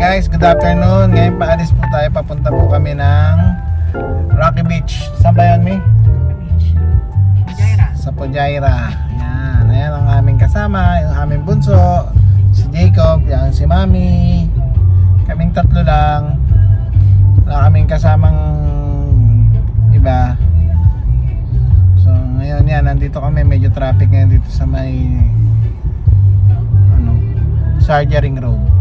Guys, good afternoon. Ngayon paalis po tayo. Papunta po kami ng Rocky Beach. Saan ba yan, May? Sa Pujaira. Yan. Ayan ang aming kasama. Yung aming bunso. Si Jacob. Yan si Mami. Kaming tatlo lang. Wala kaming kasamang iba. So ngayon yan. Nandito kami. Medyo traffic ngayon dito sa may Sarja Ring Road.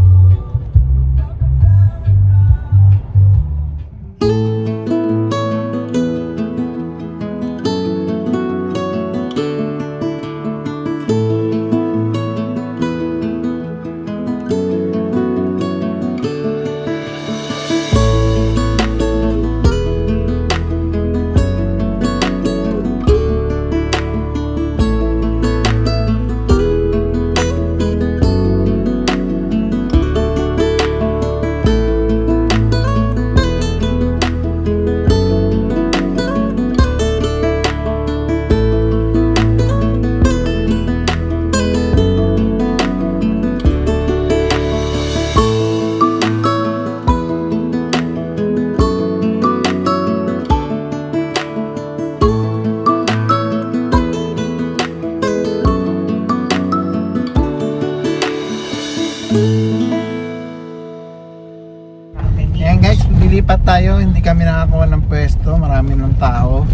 Ayan guys, lilipat tayo. Hindi kami nakakuha ng pwesto. Marami ng tao.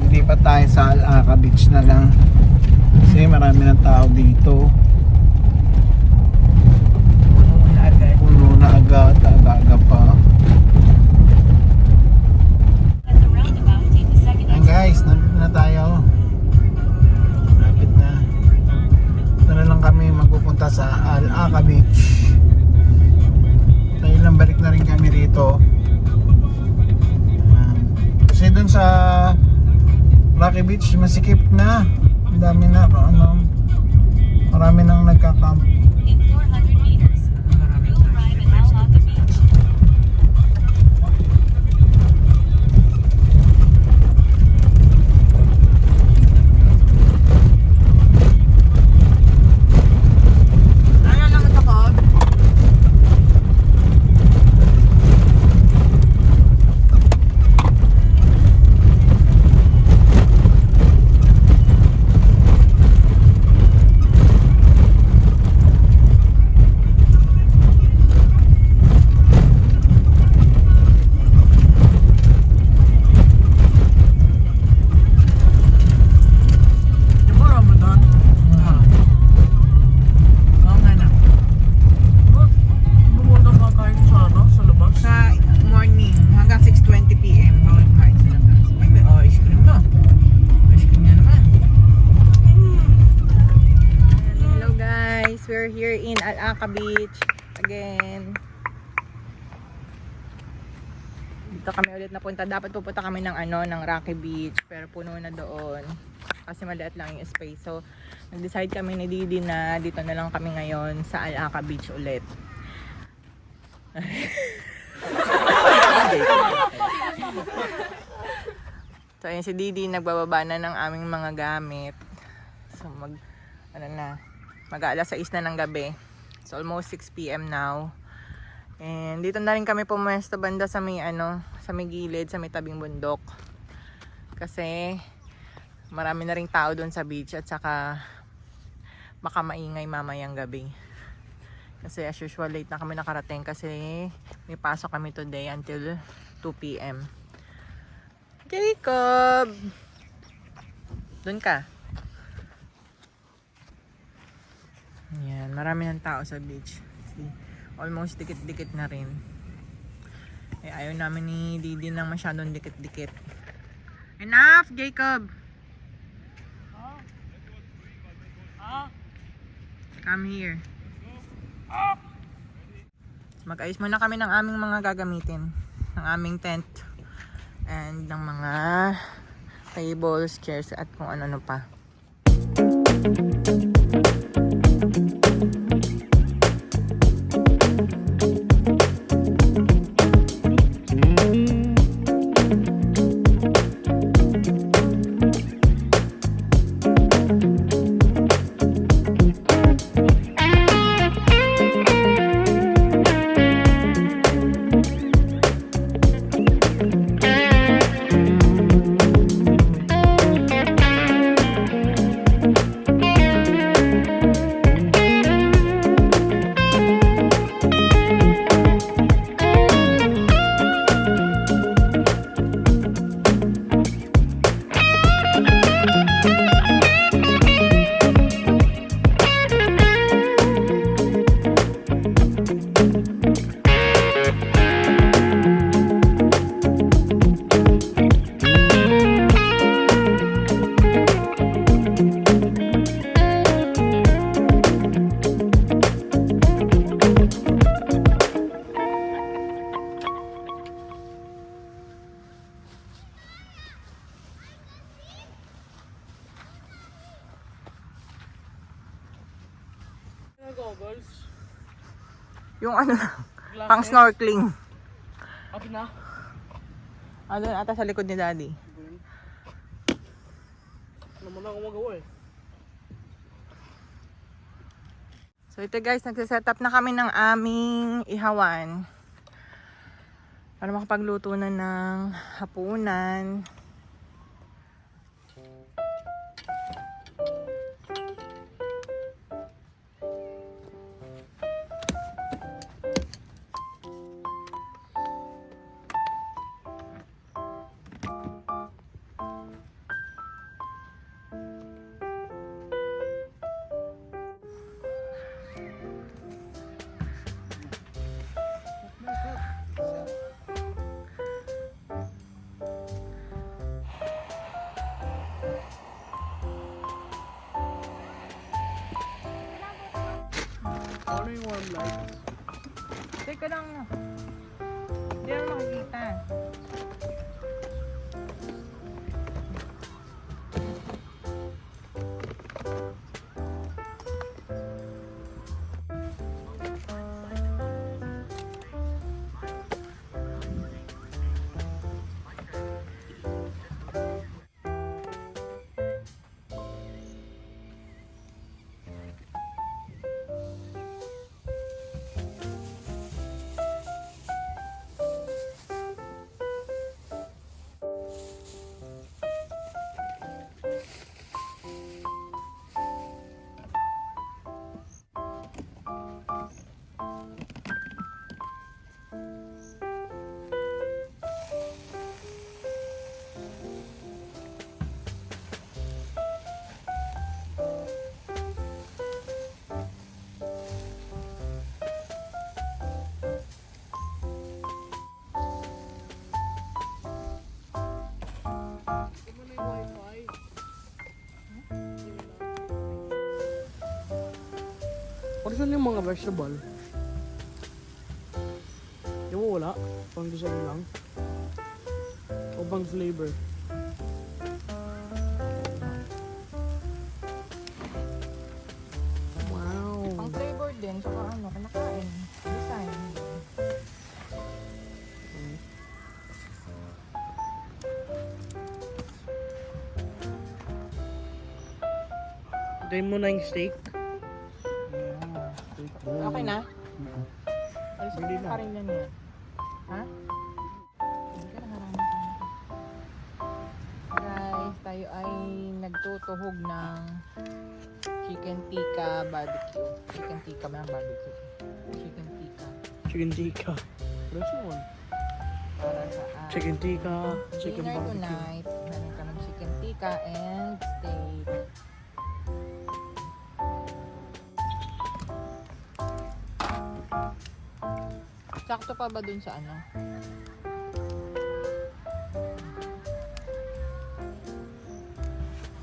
Lilipat tayo sa Al-Aqaba Beach na lang. Kasi marami ng tao dito. Puno na agad. Aga-aga pa. Ayan guys, nandito na tayo. Lapit na. Ito na lang kami magpupunta sa Al-Aqaba Beach. Tayo lang, balik na rin kami rito. Kasi dun sa Rocky Beach masikip na. Ang dami na, marami nang nagka-camp. We're here in Al-Aqaba Beach again. Dito kami ulit napunta. Dapat pupunta kami ng ng Rocky Beach, pero puno na doon kasi maliit lang yung space. So nag-decide kami ni Didi na dito na lang kami ngayon sa Al-Aqaba Beach ulit. So ayun si Didi, nagbababa na ng aming mga gamit. So mag-aalas 6 na ng gabi. It's almost 6 PM now. And dito na rin kami pumuesto banda sa may sa may gilid, sa may tabing bundok. Kasi marami na ring tao doon sa beach at saka baka maingay mamayang gabi. Kasi as usual late na kami nakarating kasi may pasok kami today until 2 PM. Jacob! Doon ka. Yan, marami ng tao sa beach. See, almost dikit-dikit na rin. Eh, ayaw namin ni Didi nang masyadong dikit-dikit. Enough, Jacob! Come here. Mag-ayos muna kami ng aming mga gagamitin. Ng aming tent. And ng mga tables, chairs, at kung ano-ano pa. goggles. Yung ano lang, Glasses. pang snorkeling. Akin na. Doon ata sa likod ni Daddy. Ano mo na ako magawa eh. So ito guys, nagsiset up na kami ng aming ihawan para makapagluto na ng hapunan. Ano yung warm light? Teka lang. Hindi naman makikita. Saan yung mga vegetable? Di mo wala? Pang design lang? O pang flavor? Wow! Pang flavor din, saka ano, kinakain. Design. Dahil mo na yung steak. Okay na? Alisin mo Hindi yung na. karin yan yan. Ha? Hindi ka nakarami ka na. Guys, tayo ay nagtutuhog ng chicken tikka barbecue. Chicken tikka ba ang barbecue? Chicken tikka. Chicken tikka. That's one. Para sa Chicken tikka. Chicken dinner barbecue. tonight. Meron kami chicken tikka and steak. Sakto pa ba dun sa ano?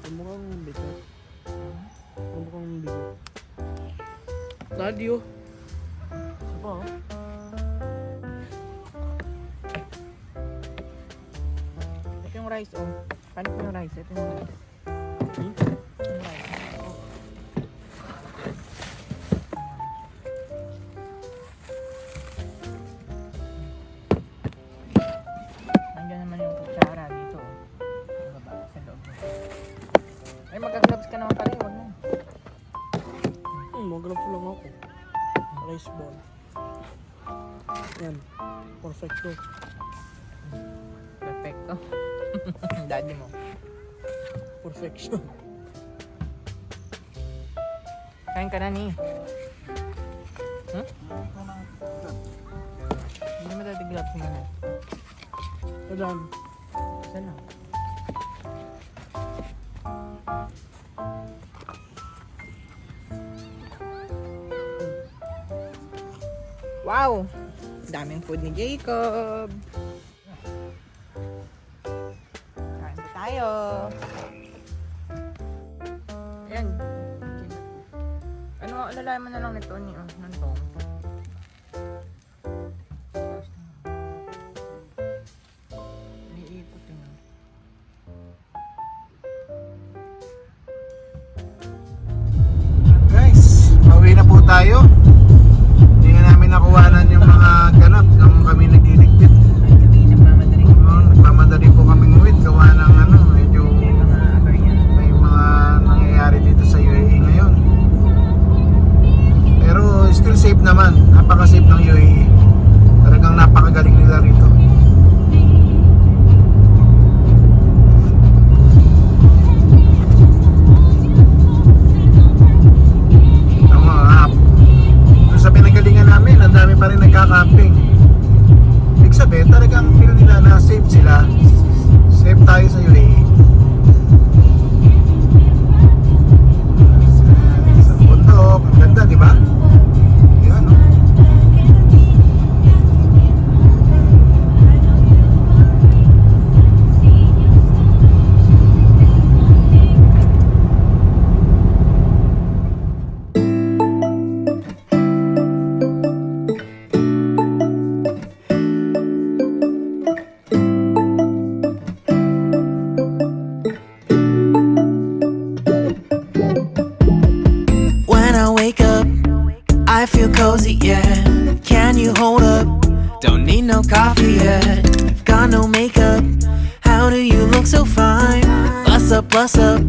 Ang mukhang bigat. Ang mukhang bigat. Radio. Isa pa oh. Ito yung rice, oh. Paano ko yung rice? Ito yung rice. Hmm? Yung rice. Oh. Nandiyan naman yung kutsara dito, oh. Sa baba, sa loob. Ay, mag-gloves ka naman pala, eh. Huwag na. Mag-grab lang ako. Rice ball. Yan. Perfecto. Perfecto. Daddy mo. Perfection. Kain ka na ni. Huh? Hindi mo dati gloves mo na. Adan. Isa lang. Wow! Daming food ni Jacob. Kain po tayo. Ayan. Ano, alalayan mo na lang nito ni Nantong. Iikot yun. Guys, pauwi na po tayo. Hindi nga namin nakuhanan yung mga ganap nung kami nagliligpit. Nagmamadali po kaming uwit. Gawa ng medyo may mga nangyayari dito sa UAE ngayon. Pero still safe naman. Napaka-safe ng UAE. Talagang napakagaling nila rito. Sa pinagalingan namin, ang dami pa rin nagka-camping. Ibig sabihin, talagang feel nila na safe sila. Safe tayo sa UAE. Sa bundok, ang ganda, di ba? Yan, no? When I wake up, I feel cozy, yeah. Can you hold up? Don't need no coffee yet. Got no makeup. How do you look so fine? Bust up,